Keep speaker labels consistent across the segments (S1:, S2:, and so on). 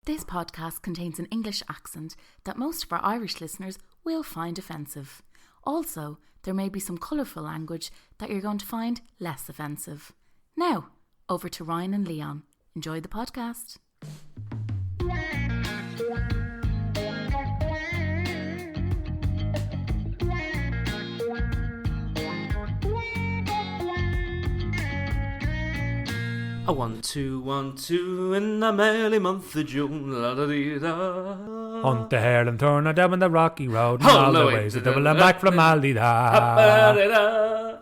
S1: This podcast contains an English accent that most of our Irish listeners will find offensive. Also, there may be some colourful language that you're going to find less offensive. Now, over to Ryan and Leon. Enjoy the podcast.
S2: A 1, 2, 1, 2 in the merry month of June. La da dee da.
S3: On the Hairland Turner down the Rocky Road, and all the ways to double and back from Aldi da.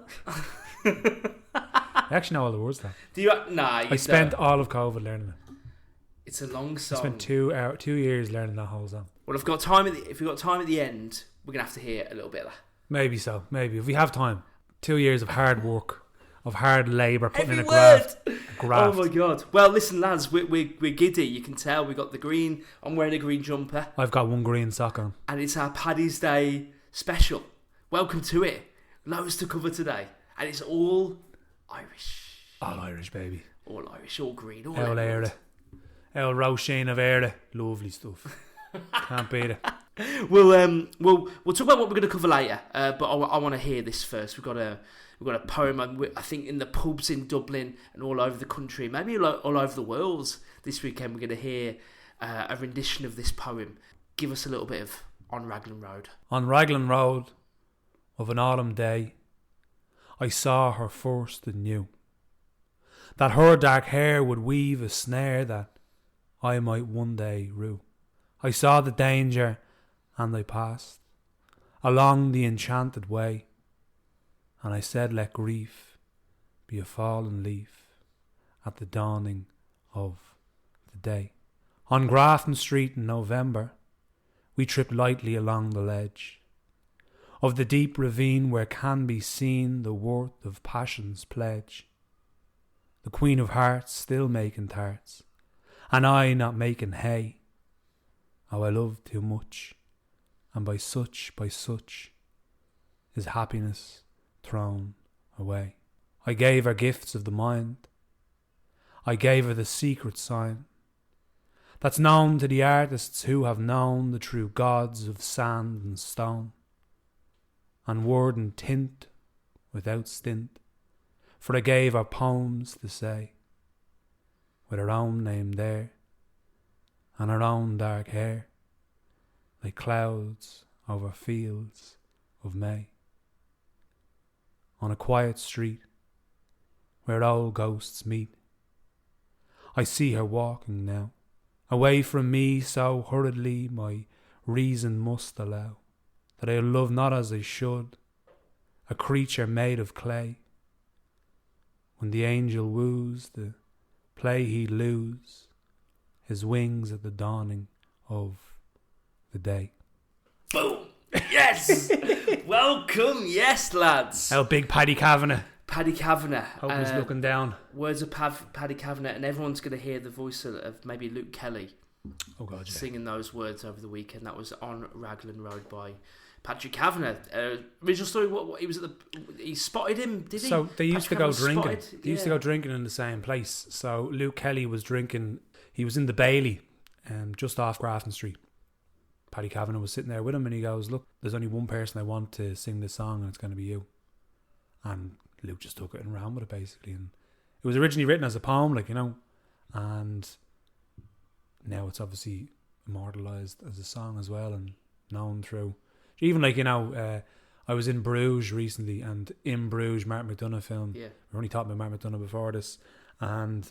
S3: I actually know all the words though.
S2: Do you? Nah, you
S3: I spent all of COVID learning it.
S2: It's a long song.
S3: I spent 2 years learning that whole song.
S2: Well, if we've got time at the end, we're gonna have to hear a little bit of that.
S3: Maybe so. Maybe if we have time. 2 years of hard work, of hard labour, putting
S2: Every
S3: in a
S2: word.
S3: graft.
S2: Oh my god! Well, listen, lads, we're giddy. You can tell we got the green. I'm wearing a green jumper,
S3: I've got one green sock on.
S2: and it's our Paddy's Day special. Welcome to it. Loads to cover today, and it's all Irish.
S3: All Irish, baby.
S2: All Irish, all green, all
S3: El
S2: emerald.
S3: El Roisin of Eire. Lovely stuff. Can't beat it.
S2: We'll talk about what we're going to cover later, but I want to hear this first. We've got a poem. I think in the pubs in Dublin and all over the country, maybe all over the world. This weekend we're going to hear a rendition of this poem. Give us a little bit of On Raglan Road.
S3: On Raglan Road of an autumn day, I saw her first and knew that her dark hair would weave a snare that I might one day rue. I saw the danger and I passed along the enchanted way, and I said, let grief be a fallen leaf at the dawning of the day. On Grafton Street in November, we tripped lightly along the ledge of the deep ravine where can be seen the worth of passion's pledge. The Queen of Hearts still making tarts, and I not making hay. Oh, I love too much, and by such is happiness thrown away. I gave her gifts of the mind. I gave her the secret sign that's known to the artists who have known the true gods of sand and stone, and word and tint without stint, for I gave her poems to say, with her own name there, and her own dark hair, like clouds over fields of May. On a quiet street, where old ghosts meet, I see her walking now, away from me so hurriedly my reason must allow that I love not as I should, a creature made of clay. When the angel woos, the play he lose his wings at the dawning of the day.
S2: Boom! Yes! Welcome, yes, lads.
S3: Oh, big Paddy Kavanagh.
S2: Paddy Kavanagh.
S3: Hope he's looking down.
S2: Words of Paddy Kavanagh, and everyone's going to hear the voice of maybe Luke Kelly.
S3: Oh God, yeah.
S2: Singing those words over the weekend. That was On Raglan Road by Patrick Kavanagh. Original story. What he was at he spotted him. Did he?
S3: So they used to go drinking. They used to go
S2: Yeah.
S3: drinking in the same place. So Luke Kelly was drinking. He was in the Bailey, just off Grafton Street. Paddy Kavanagh was sitting there with him, and he goes, "Look, there's only one person I want to sing this song, and it's going to be you." And Luke just took it and ran with it basically. And it was originally written as a poem, like, you know, and now it's obviously immortalised as a song as well, and known through even, like, you know, I was in Bruges recently, and in Bruges, Mark McDonagh film.
S2: Yeah.
S3: We only talked about Mark McDonagh before this, and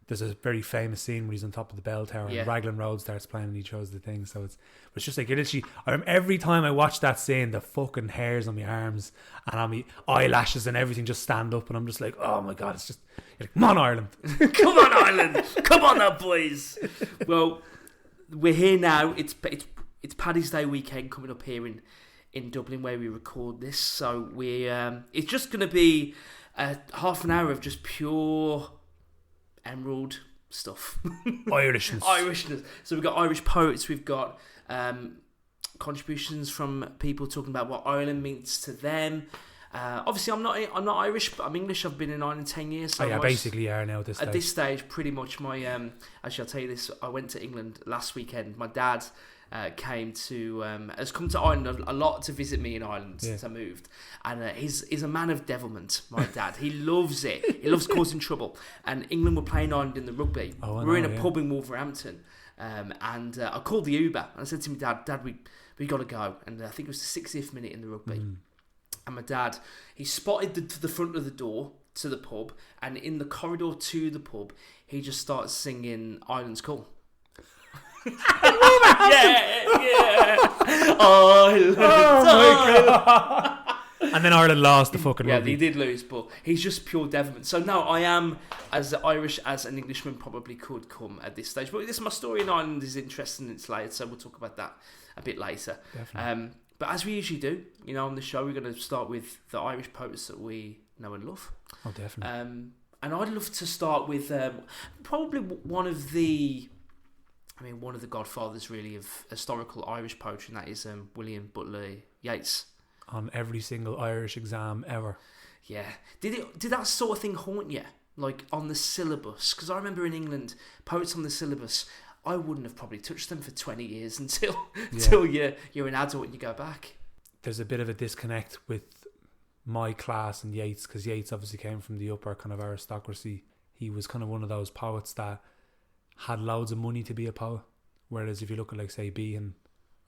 S3: there's a very famous scene where he's on top of the bell tower,
S2: Yeah.
S3: and Raglan Road starts playing, and he throws the thing. So it's just like, it literally, every time I watch that scene, the fucking hairs on my arms and on my eyelashes and everything just stand up, and I'm just like, oh my God, it's just, you're like, come on, Ireland.
S2: Come on, Ireland. Come on now, boys. Well, we're here now. It's Paddy's Day weekend coming up here in Dublin where we record this. So it's just going to be half an hour of just pure emerald stuff. Irishness. So we've got Irish poets. We've got contributions from people talking about what Ireland means to them. Obviously, I'm not Irish, but I'm English. I've been in Ireland 10 years. So
S3: basically are now at this stage.
S2: At this stage, pretty much my... actually, I'll tell you this. I went to England last weekend. My dad has come to Ireland a lot to visit me in Ireland since I moved. And he's a man of devilment, my dad. He loves it. He loves causing trouble. And England were playing Ireland in the rugby. We were in a pub in Wolverhampton. And I called the Uber. And I said to my dad, we got to go. And I think it was the 60th minute in the rugby. And my dad, he spotted the front of the door to the pub. And in the corridor to the pub, he just started singing Ireland's Call. yeah.
S3: Oh my God. And then Ireland lost the fucking rugby.
S2: They did lose, but he's just pure devilment. So no, I am as Irish as an Englishman probably could come at this stage. But my story in Ireland is interesting. It's layered, so we'll talk about that a bit later.
S3: Definitely.
S2: But as we usually do, on the show, we're going to start with the Irish poets that we know and love.
S3: Oh, definitely.
S2: And I'd love to start with probably one of the godfathers, really, of historical Irish poetry, and that is William Butler Yeats.
S3: On every single Irish exam ever.
S2: Yeah. Did that sort of thing haunt you? Like, on the syllabus? Because I remember in England, poets on the syllabus, I wouldn't have probably touched them for 20 years until you're an adult and you go back.
S3: There's a bit of a disconnect with my class and Yeats, because Yeats obviously came from the upper kind of aristocracy. He was kind of one of those poets that had loads of money to be a poet, whereas if you look at, like, say, Behan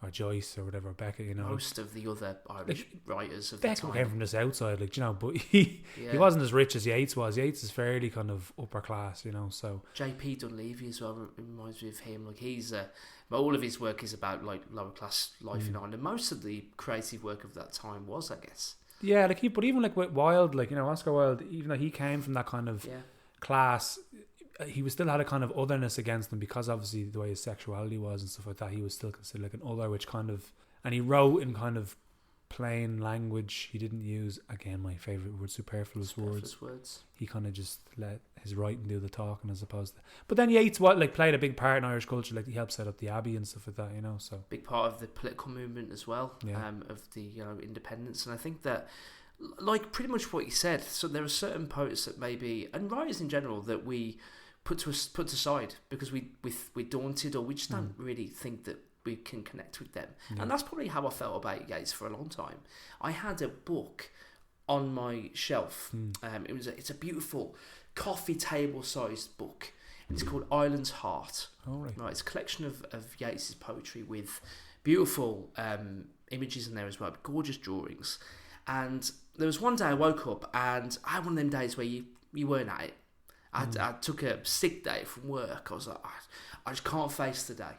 S3: or Joyce or whatever, Beckett,
S2: most of the other Irish writers of the time
S3: came from this outside, but he wasn't as rich as Yeats was. Yeats is fairly kind of upper class, so
S2: J.P. Dunleavy as well reminds me of him. Like, he's all of his work is about, like, lower class life in Ireland, and most of the creative work of that time was, I guess.
S3: Yeah, but even like with Wilde, Oscar Wilde, even though he came from that kind of class, he was still had a kind of otherness against him, because obviously the way his sexuality was and stuff like that, he was still considered like an other, which kind of, and he wrote in kind of plain language. He didn't use, again, my favourite word, superfluous words. He kind of just let his writing do the talking, as opposed to, but then Yeats played a big part in Irish culture. Like, he helped set up the Abbey and stuff like that, so
S2: big part of the political movement as well, of the independence. And I think that, like, pretty much what you said, so there are certain poets that maybe, and writers in general, that we put aside because we're daunted, or we just don't really think that we can connect with them. And that's probably how I felt about Yeats for a long time. I had a book on my shelf. It's a beautiful coffee table sized book. It's called Ireland's Heart.
S3: Right,
S2: it's a collection of Yeats's poetry with beautiful images in there as well, gorgeous drawings. And there was one day I woke up and I had one of them days where you weren't at it. I took a sick day from work. I was like, I just can't face the day.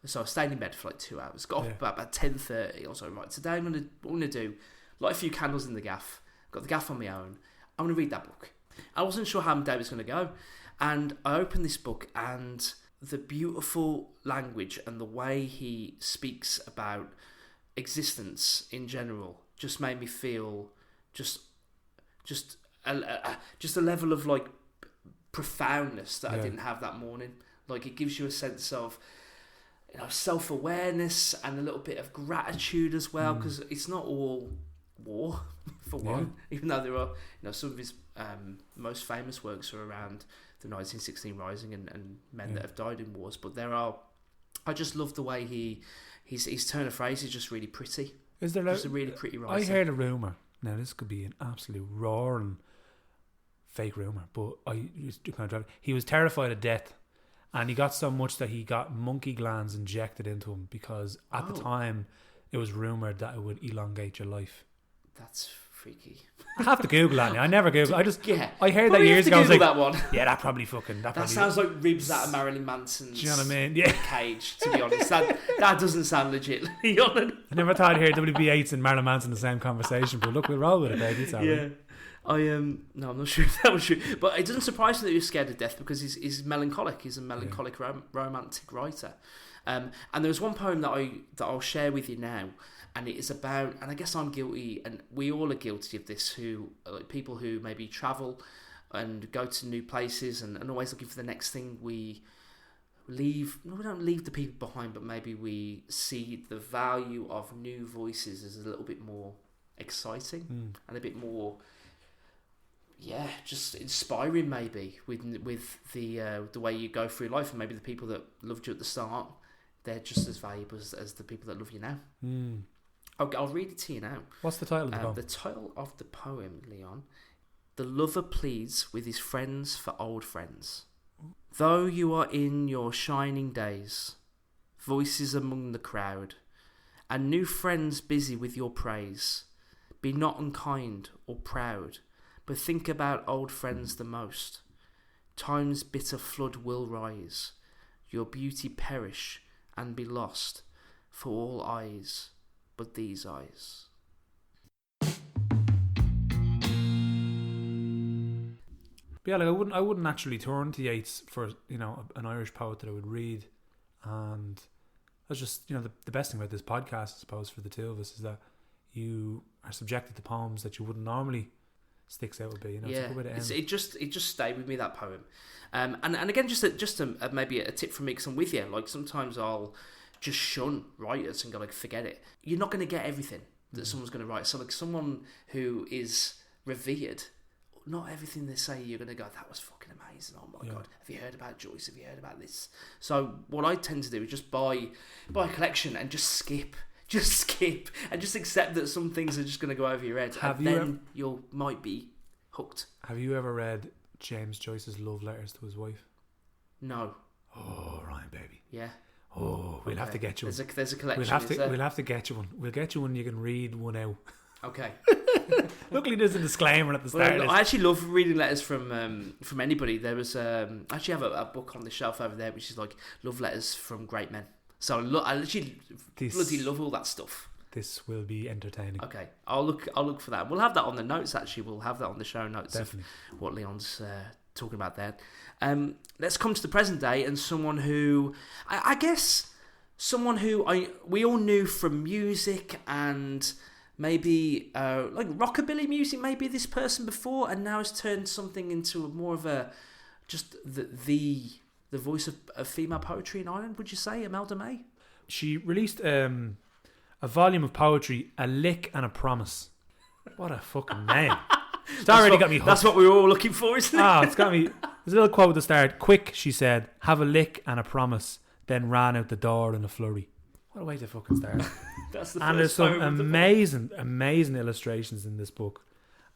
S2: So I stayed in bed for like 2 hours. Got up about 10:30. I was like, right, today I'm gonna do, light a few candles in the gaff. Got the gaff on my own. I'm gonna read that book. I wasn't sure how my day was gonna go, and I opened this book, and the beautiful language and the way he speaks about existence in general just made me feel just a level of, like, profoundness that I didn't have that morning. Like, it gives you a sense of self-awareness and a little bit of gratitude as well, because it's not all war, for one, even though there are some of his most famous works are around the 1916 Rising and men that have died in wars, but I just love the way his turn of phrase is just really pretty.
S3: Is there
S2: just a really pretty writer?
S3: I heard a rumour, now this could be an absolute roaring fake rumour, but he was terrified of death, and he got so much that he got monkey glands injected into him, because at the time it was rumoured that it would elongate your life.
S2: That's freaky.
S3: I have to Google that now. I never Google. I heard
S2: that
S3: years ago. I was like,
S2: that one.
S3: Yeah, that probably fucking. That
S2: sounds like ribs out of Marilyn Manson's.
S3: Do you know what I mean? Yeah.
S2: Cage. To be honest, that doesn't sound legit. I
S3: never thought I'd hear WB Yeats and Marilyn Manson in the same conversation, but look, we'll roll with it, baby. It's all right.
S2: No, I'm not sure if that was true, but it doesn't surprise me that you're scared of death, because he's melancholic. He's a melancholic romantic writer. And there's one poem that I'll share with you now, and it is about, and I guess I'm guilty, and we all are guilty of this, people who maybe travel and go to new places and always looking for the next thing. We don't leave the people behind, but maybe we see the value of new voices as a little bit more exciting and a bit more, just inspiring maybe with the way you go through life, and maybe the people that loved you at the start, they're just as valuable as the people that love you now. I'll read it to you now.
S3: What's the title of the poem?
S2: The title of the poem, Leon: The lover pleads with his friends for old friends. Though you are in your shining days, voices among the crowd, and new friends busy with your praise, be not unkind or proud, but think about old friends the most. Time's bitter flood will rise, your beauty perish and be lost for all eyes but these eyes.
S3: But yeah, I wouldn't actually turn to Yeats for an Irish poet that I would read, and that's just the best thing about this podcast, I suppose, for the two of us, is that you are subjected to poems that you wouldn't normally. Sticks out would be, it's a good way to end.
S2: It just stayed with me, that poem, and again, just maybe a tip from me, because I'm with you. Like, sometimes I'll just shun writers and go, like, forget it. You're not going to get everything that someone's going to write. So, like, someone who is revered, not everything they say you're going to go, that was fucking amazing. Oh my god, have you heard about Joyce? Have you heard about this? So what I tend to do is just buy a collection and just skip. Just skip and just accept that some things are just going to go over your head. You might be hooked.
S3: Have you ever read James Joyce's love letters to his wife?
S2: No.
S3: Oh, Ryan, baby.
S2: Yeah.
S3: Oh, we'll have to get you one.
S2: There's a collection.
S3: We'll have to get you one. We'll get you one. You can read one out.
S2: Okay.
S3: Luckily, there's a disclaimer at the start.
S2: I actually love reading letters from anybody. There was I actually have a book on the shelf over there, which is like love letters from great men. So I literally bloody love all that stuff.
S3: This will be entertaining.
S2: Okay, I'll look for that. We'll have that on the notes. Actually, we'll have that on the show notes.
S3: Definitely.
S2: Of what Leon's talking about there. Let's come to the present day, and someone who I guess we all knew from music and maybe like rockabilly music. Maybe this person before, and now has turned something into more of a just the voice of female poetry in Ireland, would you say, Imelda May? She
S3: released a volume of poetry, A Lick and a Promise. What a fucking name. It's already got me hooked.
S2: That's what we were all looking for, isn't it?
S3: It's got me. There's a little quote at the start. Quick, she said, have a lick and a promise, then ran out the door in a flurry. What a way to fucking start.
S2: That's the
S3: and there's some amazing illustrations in this book.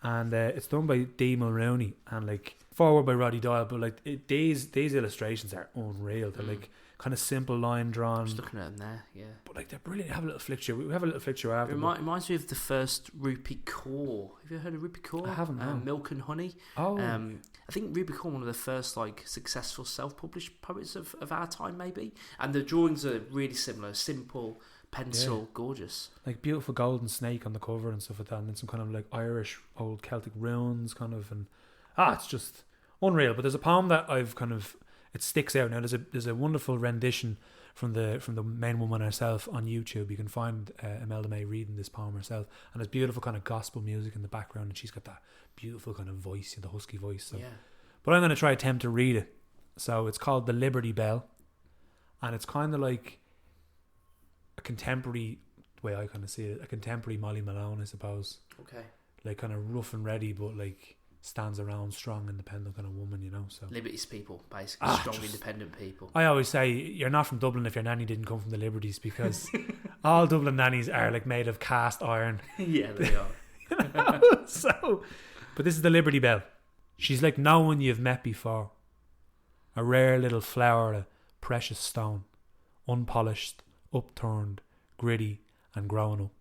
S3: And it's done by Dee Mulrooney and like forward by Roddy Doyle, but like these illustrations are unreal. They're like kind of simple line drawn.
S2: Just looking at them there, yeah.
S3: But like they're brilliant. Have a little flick through. We have a little flick through after.
S2: It reminds me of the first Rupi Kaur. Have you heard of Rupi Kaur?
S3: I haven't. No.
S2: Milk and Honey.
S3: Oh.
S2: I think Rupi Kaur, one of the first like successful self-published poets of our time, maybe. And the drawings are really similar, simple. Pencil, gorgeous. Like
S3: beautiful golden snake on the cover and stuff like that, and then some kind of like Irish old Celtic runes kind of, and it's just unreal. But there's a poem that I've kind of, it sticks out now. There's a wonderful rendition from the main woman herself on YouTube. You can find Imelda May reading this poem herself, and there's beautiful kind of gospel music in the background, and she's got that beautiful kind of voice, the husky voice. So. Yeah. But I'm going to try attempt to read it. So it's called The Liberty Bell, and it's kind of like a contemporary, the way I kind of see it, a contemporary Molly Malone, I suppose.
S2: Okay.
S3: Like kind of rough and ready, but like stands around, strong, independent kind of woman, So
S2: Liberties people, basically. Strong, independent people.
S3: I always say you're not from Dublin if your nanny didn't come from the Liberties, because all Dublin nannies are like made of cast iron.
S2: Yeah, they are.
S3: So, but this is the Liberty Bell. She's like no one you've met before. A rare little flower, a precious stone, unpolished, upturned, gritty, and growing up.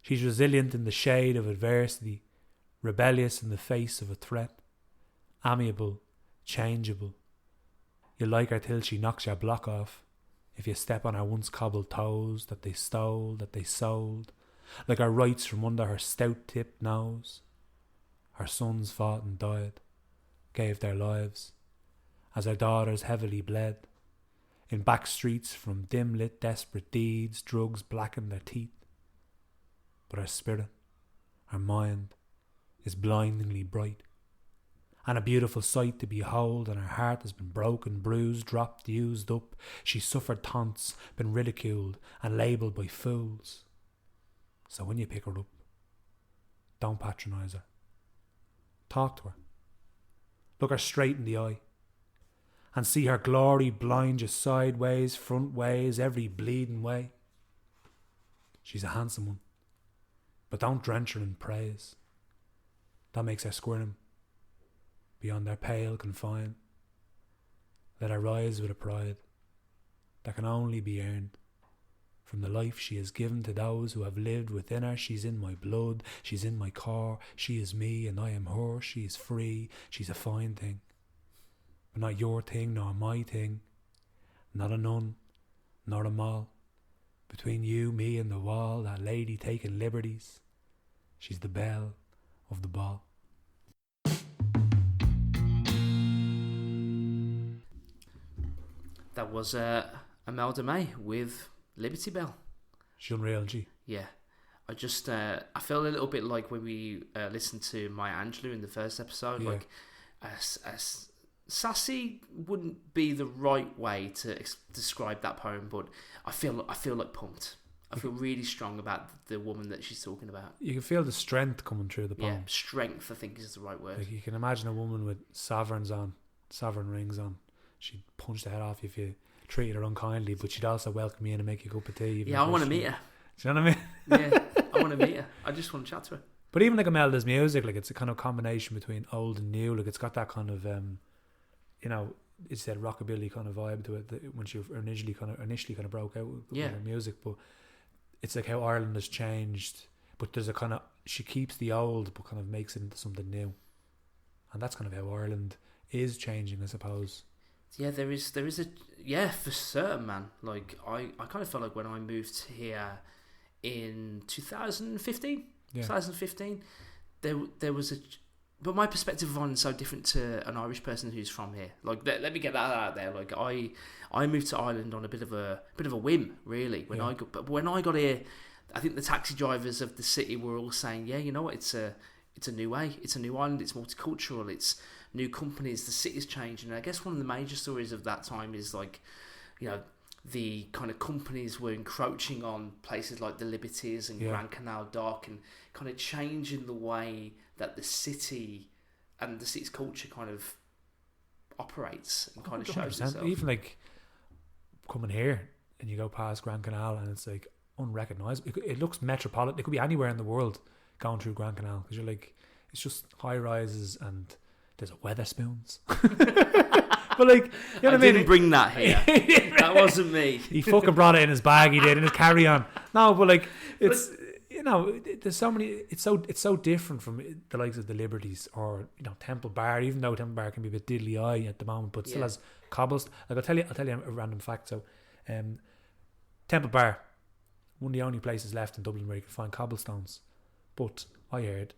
S3: She's resilient in the shade of adversity, rebellious in the face of a threat, amiable, changeable. You like her till she knocks your block off, if you step on her once cobbled toes that they stole, that they sold, like her rights from under her stout-tipped nose. Her sons fought and died, gave their lives, as her daughters heavily bled. In back streets from dim-lit desperate deeds, drugs blackened their teeth. But her spirit, her mind, is blindingly bright, and a beautiful sight to behold, and her heart has been broken, bruised, dropped, used up. She's suffered taunts, been ridiculed, and labelled by fools. So when you pick her up, Don't patronise her. Talk to her. Look her straight in the eye. And see her glory blind you sideways, front ways, every bleeding way. She's a handsome one. But don't drench her in praise. That makes her squirm. Beyond their pale confine. Let her rise with a pride that can only be earned from the life she has given to those who have lived within her. She's in my blood, she's in my core. She is me and I am her. She is free, she's a fine thing. But not your thing nor my thing. Not a none, nor a mall. Between you, me and the wall, that lady taking liberties. She's the belle of the ball.
S2: That was Imelda May with Liberty Bell.
S3: She's unreal, isn't she?
S2: Yeah. I just, I feel a little bit like when we listened to Maya Angelou in the first episode.
S3: Yeah.
S2: Like, sassy wouldn't be the right way to describe that poem, but I feel like pumped. I feel really strong about the woman that she's talking about.
S3: You can feel the strength coming through the poem.
S2: Yeah, strength, I think, is the right word.
S3: Like, you can imagine a woman with sovereign rings on. She'd punch the head off you if you treated her unkindly, but she'd also welcome you in and make you a cup of tea.
S2: Yeah, I want to meet her.
S3: Do you know what I mean?
S2: Yeah, I want to meet her. I just want to chat to her.
S3: But even like Imelda's music, like, it's a kind of combination between old and new. Like, it's got that kind of, it's that rockabilly kind of vibe to it that when she initially kind of broke out with her music. But it's like how Ireland has changed, but there's a kind of, she keeps the old but kind of makes it into something new, and that's kind of how Ireland is changing, I suppose.
S2: Yeah, there is a for certain, man. Like, I kind of felt like when I moved here in 2015, there was a, but my perspective of Ireland is so different to an Irish person who's from here. Like, let me get that out there. Like, I moved to Ireland on a bit of a whim, really. When I got here, I think the taxi drivers of the city were all saying, yeah, you know what, it's a new way, it's a new island, it's multicultural, it's new companies, the city's changing. And I guess one of the major stories of that time is, like, you know, the kind of companies were encroaching on places like the Liberties and Grand Canal Dock and kind of changing the way that the city and the city's culture kind of operates and kind of shows itself.
S3: Even like coming here and you go past Grand Canal and it's like unrecognisable. It looks metropolitan. It could be anywhere in the world going through Grand Canal, because you're like, it's just high rises and there's Weatherspoons. But like, you know what I mean?
S2: Didn't bring that here. That wasn't me.
S3: He fucking brought it in his bag. He did in his carry on. No, but like, it's, you know, there's so many. It's so different from the likes of the Liberties or, you know, Temple Bar. Even though Temple Bar can be a bit diddly eye at the moment, but still has cobbles. Like, I'll tell you a random fact. So, Temple Bar, one of the only places left in Dublin where you can find cobblestones. But I heard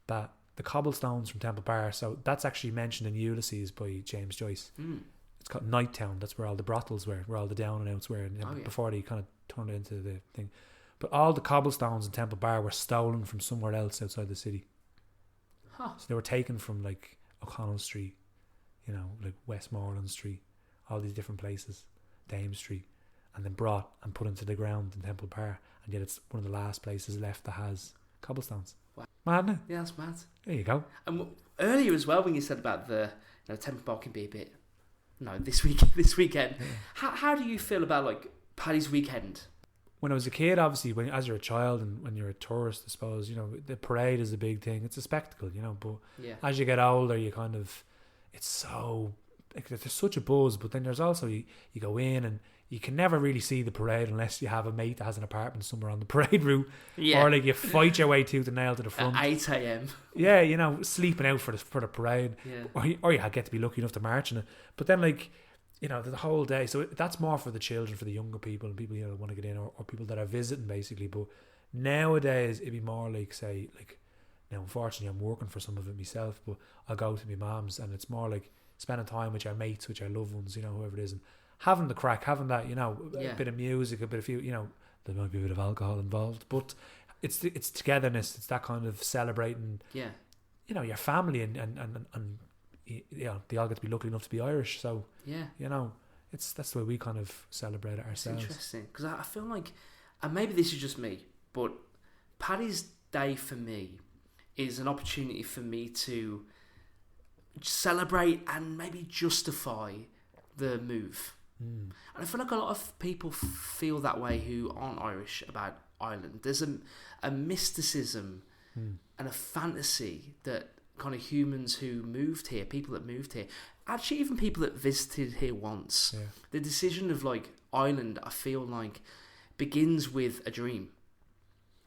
S3: that the cobblestones from Temple Bar, so that's actually mentioned in Ulysses by James Joyce. It's called Nighttown. That's where all the brothels were, where all the down and outs were, before they kind of turned it into the thing. But all the cobblestones in Temple Bar were stolen from somewhere else outside the city. So they were taken from, like, O'Connell Street, you know, like Westmoreland Street, all these different places, Dame Street, and then brought and put into the ground in Temple Bar. And yet it's one of the last places left that has cobblestones.
S2: Wow.
S3: Mad, isn't it?
S2: Yeah, that's mad.
S3: There you go.
S2: And earlier as well, when you said about the, you know, Temple Bar can be a bit, this weekend. Yeah. How do you feel about, like, Paddy's weekend?
S3: When I was a kid, obviously, as you're a child and when you're a tourist, I suppose, you know, the parade is a big thing. It's a spectacle, you know. But as you get older, you kind of, it's so, like, there's such a buzz. But then there's also, you go in and you can never really see the parade unless you have a mate that has an apartment somewhere on the parade route. Or, like, you fight your way tooth and nail to the front.
S2: At 8 a.m.
S3: Yeah, you know, sleeping out for the parade.
S2: Yeah.
S3: Or you get to be lucky enough to march in it. But then, like, you know, the whole day. So that's more for the children, for the younger people, and people, you know, want to get in, or people that are visiting, basically. But nowadays, it'd be more like, say, like, now, unfortunately, I'm working for some of it myself, but I'll go to my mum's, and it's more like spending time with your mates, with your loved ones, you know, whoever it is, and having the crack, having that, you know, a bit of music, a bit of, you know, there might be a bit of alcohol involved, but it's togetherness. It's that kind of celebrating, you know, your family, and you know, they all get to be lucky enough to be Irish. So, you know, that's the way we kind of celebrate it ourselves.
S2: It's interesting, because I feel like, and maybe this is just me, but Paddy's Day for me is an opportunity for me to celebrate and maybe justify the move. And I feel like a lot of people feel that way who aren't Irish about Ireland. There's a mysticism and a fantasy that kind of humans who moved here, people that moved here, actually even people that visited here once, the decision of like Ireland, I feel like begins with a dream.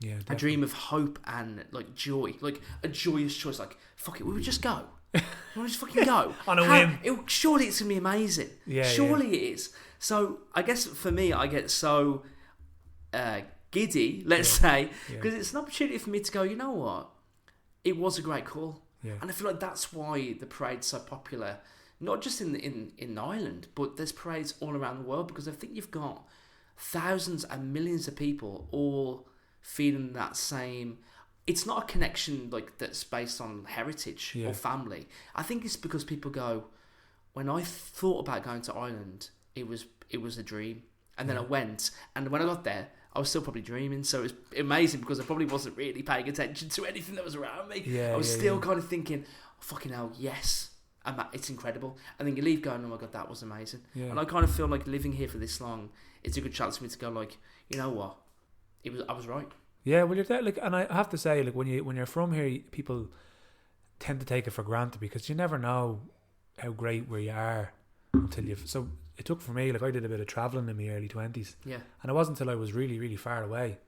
S3: Yeah,
S2: a dream of hope and like joy, like a joyous choice. Like, fuck it, we would just go. We'll just fucking go.
S3: On a whim.
S2: Surely it's going to be amazing. Surely it is. So I guess for me, I get so giddy, let's say, because it's an opportunity for me to go, you know what? It was a great call.
S3: Yeah.
S2: And I feel like that's why the parade's so popular, not just in Ireland, but there's parades all around the world, because I think you've got thousands and millions of people all feeling that same. It's not a connection like that's based on heritage or family. I think it's because people go, when I thought about going to Ireland, it was a dream, and then I went, and when I got there, I was still probably dreaming. So it was amazing because I probably wasn't really paying attention to anything that was around me. I was still kind of thinking, oh, fucking hell, yes, it's incredible. And then you leave going, oh my god, that was amazing. And I kind of feel like living here for this long, it's a good chance for me to go like, you know what, I was right.
S3: Yeah, well, you're there, like, and I have to say, like, when you're from here, people tend to take it for granted because you never know how great where you are until you've. So it took for me, like, I did a bit of travelling in my early 20s, and it wasn't until I was really, really far away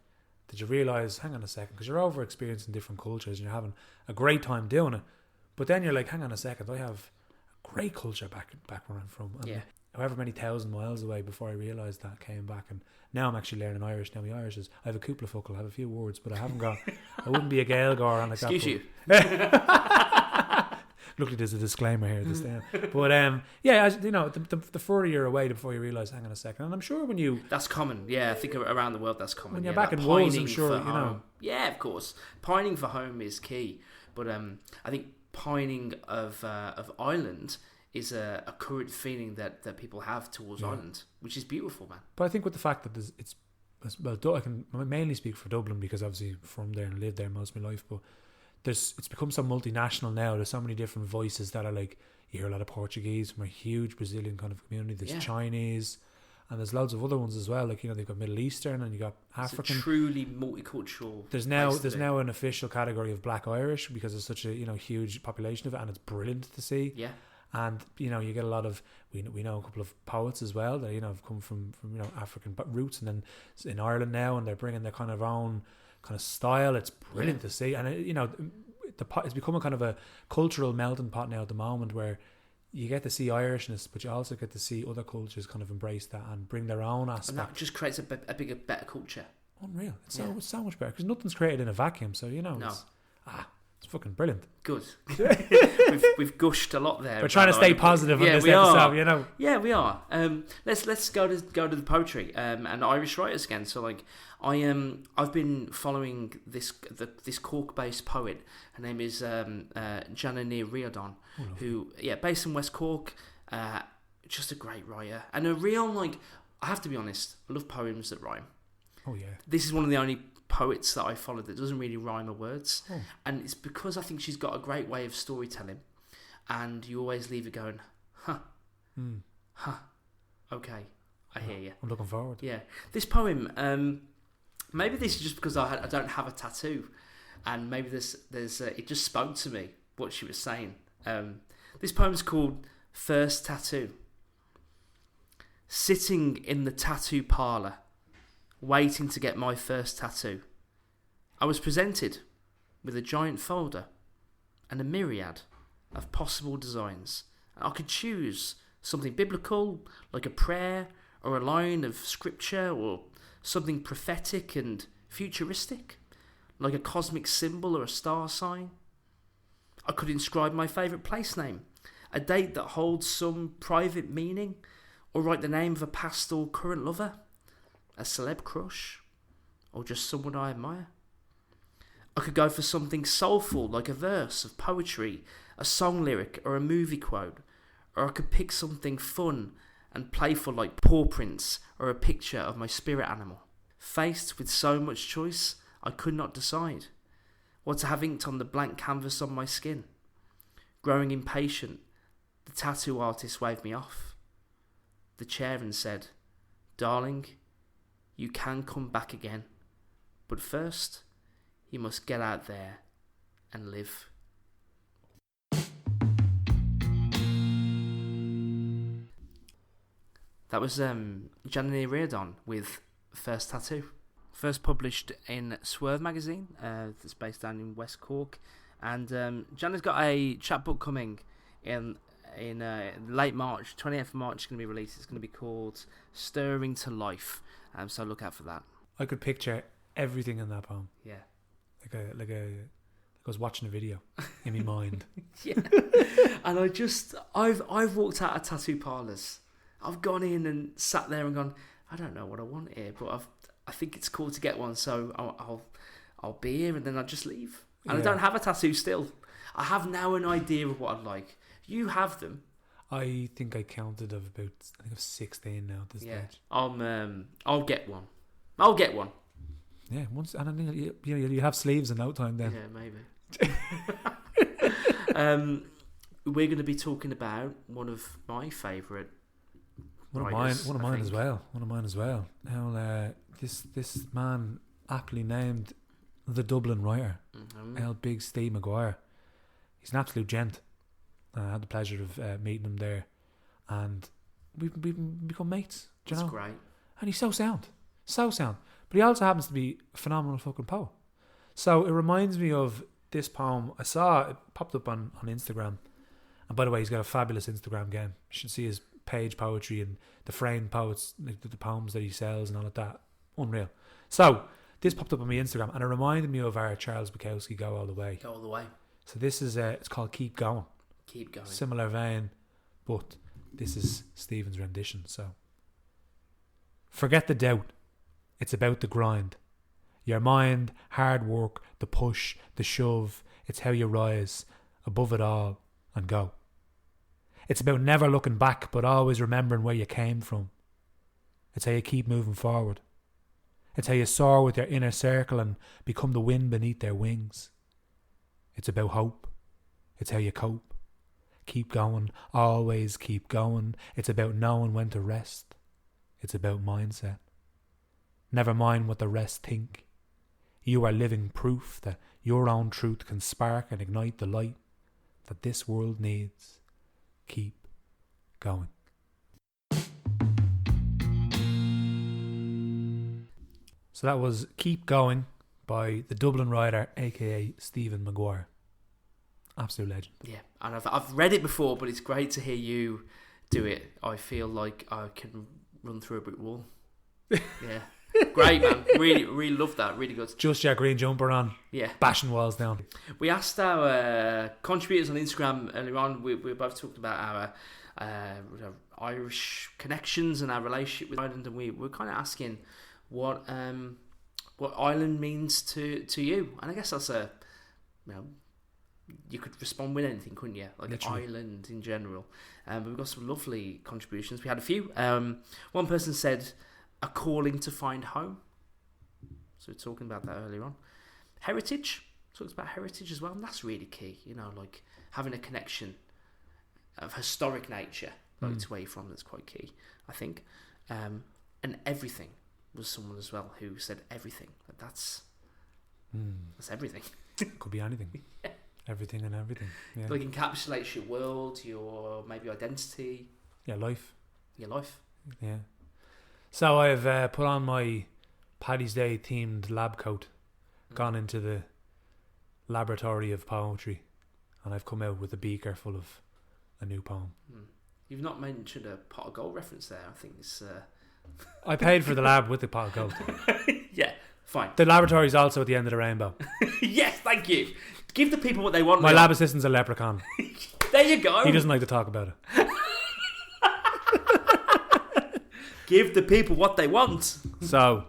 S3: that you realise, hang on a second, because you're over experiencing different cultures and you're having a great time doing it, but then you're like, hang on a second, I have a great culture back where I'm from, and however many thousand miles away before I realised that, came back, and now I'm actually learning Irish. Now my Irish is, I have a couple of fuckle, I have a few words, but I haven't got, I wouldn't be a Gaeilgeoir on like
S2: Excuse
S3: that. Luckily there's a disclaimer here at this time. But as you know, the further you're away, the before you realise, hang on a second. And I'm sure when you...
S2: That's common, I think around the world that's common.
S3: When you're back in Wolves, I'm sure, you know.
S2: Yeah, of course. Pining for home is key. But I think pining of Ireland is a current feeling that people have towards Ireland, which is beautiful, man.
S3: But I think with the fact that I can mainly speak for Dublin because obviously from there and lived there most of my life, but it's become so multinational now. There's so many different voices that are like, you hear a lot of Portuguese from a huge Brazilian kind of community. There's Chinese, and there's loads of other ones as well. Like, you know, they've got Middle Eastern and you got African.
S2: It's a truly multicultural.
S3: There's now an official category of Black Irish because there's such a huge population of it, and it's brilliant to see. Yeah. And you know, you get a lot of we know a couple of poets as well that have come from African roots, and then in Ireland now, and they're bringing their kind of own kind of style. It's brilliant to see, and it's become a kind of a cultural melting pot now at the moment where you get to see Irishness, but you also get to see other cultures kind of embrace that and bring their own aspect.
S2: And that just creates a bigger, better culture.
S3: Unreal. It's so much better because nothing's created in a vacuum. So it's fucking brilliant.
S2: Good. we've gushed a lot there.
S3: We're trying to stay positive on this episode,
S2: Yeah, we are. Let's go to the poetry and Irish writers again. So like I've been following this Cork-based poet. Her name is Jeanna near Riordan, who based in West Cork. Just a great writer and a real I have to be honest, I love poems that rhyme.
S3: Oh yeah.
S2: This is one of the only poets that I follow that doesn't really rhyme her words, and it's because I think she's got a great way of storytelling, and you always leave it going, okay, I hear you.
S3: I'm looking forward.
S2: Yeah, this poem. Maybe this is just because I don't have a tattoo, and maybe there's it just spoke to me what she was saying. This poem's called First Tattoo. Sitting in the tattoo parlour, waiting to get my first tattoo, I was presented with a giant folder and a myriad of possible designs. I could choose something biblical, like a prayer or a line of scripture, or something prophetic and futuristic, like a cosmic symbol or a star sign. I could inscribe my favourite place name, a date that holds some private meaning, or write the name of a past or current lover, a celeb crush, or just someone I admire. I could go for something soulful like a verse of poetry, a song lyric or a movie quote, or I could pick something fun and playful like paw prints or a picture of my spirit animal. Faced with so much choice, I could not decide. or to have inked on the blank canvas on my skin. Growing impatient, the tattoo artist waved me off the chair and said, "Darling, you can come back again, but first you must get out there and live." That was Jeanna Riordan with First Tattoo. First published in Swerve magazine, that's based down in West Cork. And Jeanna's got a chapbook coming in late March, 28th of March, it's going to be released. It's going to be called Stirring to Life. So look out for that.
S3: I could picture everything in that poem.
S2: Yeah.
S3: Like I was watching a video in my mind.
S2: Yeah. And I've walked out of tattoo parlours. I've gone in and sat there and gone, I don't know what I want here, but I think it's cool to get one, so I'll be here, and then I'll just leave. And I don't have a tattoo still. I have now an idea of what I'd like. You have them.
S3: I think I counted of about, I think of 16 now at this stage.
S2: I'll get one. I'll get one.
S3: Yeah, once, and then you have sleeves in no time then.
S2: Yeah, maybe. We're going to be talking about one of my favourite writers,
S3: one of mine as well. Now, this man aptly named the Dublin writer, Big Steve Maguire. He's an absolute gent. I had the pleasure of meeting him there, and we've become mates. Do you know?
S2: That's great.
S3: And he's so sound. But he also happens to be a phenomenal fucking poet. So it reminds me of this poem. I saw it popped up on Instagram. And by the way, he's got a fabulous Instagram game. You should see his page poetry and the framed poets, like the poems that he sells and all of that. Unreal. So this popped up on my Instagram, and it reminded me of our Charles Bukowski Go All the Way.
S2: Go All the Way.
S3: So this is it's called Keep Going.
S2: Keep Going.
S3: Similar vein, but this is Stephen's rendition. So forget the doubt. It's about the grind. Your mind, hard work, the push, the shove. It's how you rise above it all and go. It's about never looking back, but always remembering where you came from. It's how you keep moving forward. It's how you soar with your inner circle and become the wind beneath their wings. It's about hope. It's how you cope. Keep going, always keep going. It's about knowing when to rest. It's about mindset. Never mind what the rest think. You are living proof that your own truth can spark and ignite the light that this world needs. Keep going. So that was Keep Going by the Dublin writer, aka Stephen Maguire. Absolute legend.
S2: Yeah, and I've read it before, but it's great to hear you do it. I feel like I can run through a brick wall. Yeah. Great, man. Really, really love that. Really good.
S3: Just your green jumper on.
S2: Yeah.
S3: Bashing walls down.
S2: We asked our contributors on Instagram earlier on. We were both talking about our Irish connections and our relationship with Ireland, and we were kind of asking what Ireland means to you. And I guess that's you could respond with anything, couldn't you? Like
S3: literally.
S2: Ireland in general. But we've got some lovely contributions. We had a few. One person said, a calling to find home. So we're talking about that earlier on. Heritage. Talks about heritage as well. And that's really key. You know, like having a connection of historic nature to where you're from. That's quite key, I think. And everything was someone as well who said everything. That's everything.
S3: Could be anything. Yeah. Everything and everything. Yeah.
S2: Like encapsulates your world, your maybe identity.
S3: Yeah, life.
S2: Your life.
S3: Yeah. So I've put on my Paddy's Day themed lab coat, gone into the laboratory of poetry, and I've come out with a beaker full of a new poem.
S2: You've not mentioned a pot of gold reference there. I think it's...
S3: I paid for the lab with the pot of gold.
S2: Yeah, fine.
S3: The laboratory's also at the end of the rainbow.
S2: Yes, thank you. Give the people what they want.
S3: My lab assistant's a leprechaun.
S2: There you go.
S3: He doesn't like to talk about it.
S2: Give the people what they want.
S3: So,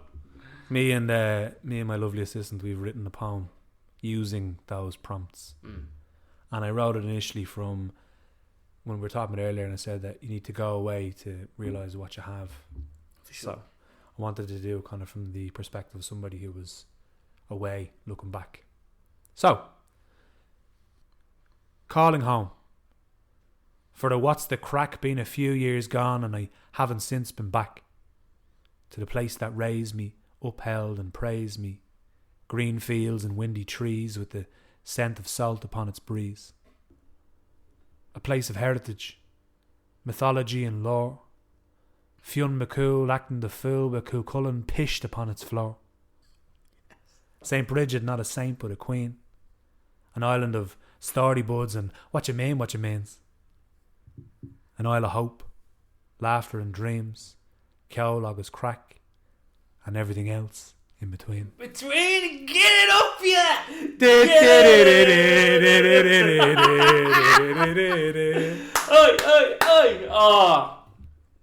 S3: me and my lovely assistant, we've written a poem using those prompts. And I wrote it initially from when we were talking about earlier, and I said that you need to go away to realise what you have.
S2: For sure.
S3: So I wanted to do kind of from the perspective of somebody who was away looking back. So, calling home. For the what's the crack, been a few years gone and I haven't since been back to the place that raised me, upheld and praised me. Green fields and windy trees with the scent of salt upon its breeze. A place of heritage, mythology and lore. Fionn McCool acting the fool with Cuchulainn pished upon its floor. St. Bridget, not a saint but a queen. An island of storyboards and what you means. An isle of hope, laughter and dreams, Ceol agus crack, and everything else in between.
S2: Between, get it up, yeah! Oi! Oh,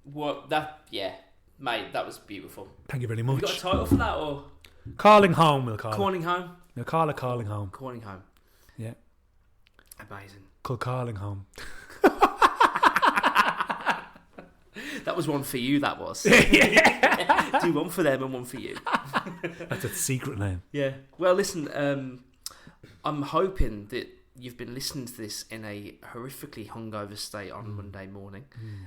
S2: what that? Yeah, mate, that was beautiful.
S3: Thank you very
S2: Have
S3: much.
S2: you got a title for that or
S3: Calling home, we'll call
S2: calling
S3: it.
S2: home?
S3: We'll call it calling home.
S2: Calling home.
S3: Yeah.
S2: Amazing.
S3: Called calling home.
S2: That was one for you. That was. Do one for them and one for you.
S3: That's a secret name.
S2: Yeah. Well, listen. I'm hoping that you've been listening to this in a horrifically hungover state on Monday morning,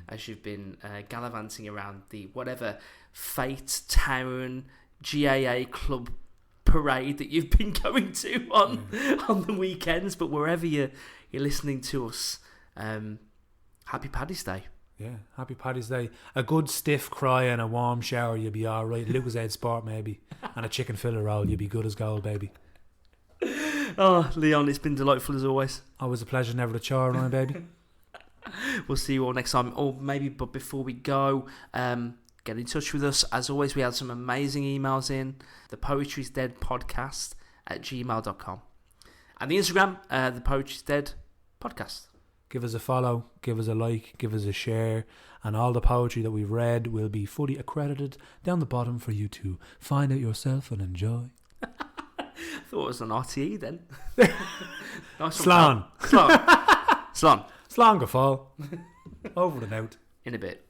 S2: as you've been gallivanting around the whatever fate, town, GAA club parade that you've been going to on the weekends. But wherever you're listening to us, happy Paddy's Day.
S3: Yeah, happy Paddy's Day. A good stiff cry and a warm shower, you'll be alright. Lucozade Sport maybe, and a chicken fillet roll, you'll be good as gold, baby.
S2: Oh, Leon, it's been delightful as always.
S3: Always a pleasure, never a chore, right, baby?
S2: We'll see you all next time. Or maybe, but before we go, get in touch with us. As always, we had some amazing emails in. The Poetry's Dead podcast at gmail.com. And the Instagram, the Poetry's Dead podcast.
S3: Give us a follow, give us a like, give us a share, and all the poetry that we've read will be fully accredited down the bottom for you to find out yourself and enjoy.
S2: I thought it was an RTE then. Nice
S3: Slán.
S2: Slán.
S3: Slán go fall. Over and out.
S2: In a bit.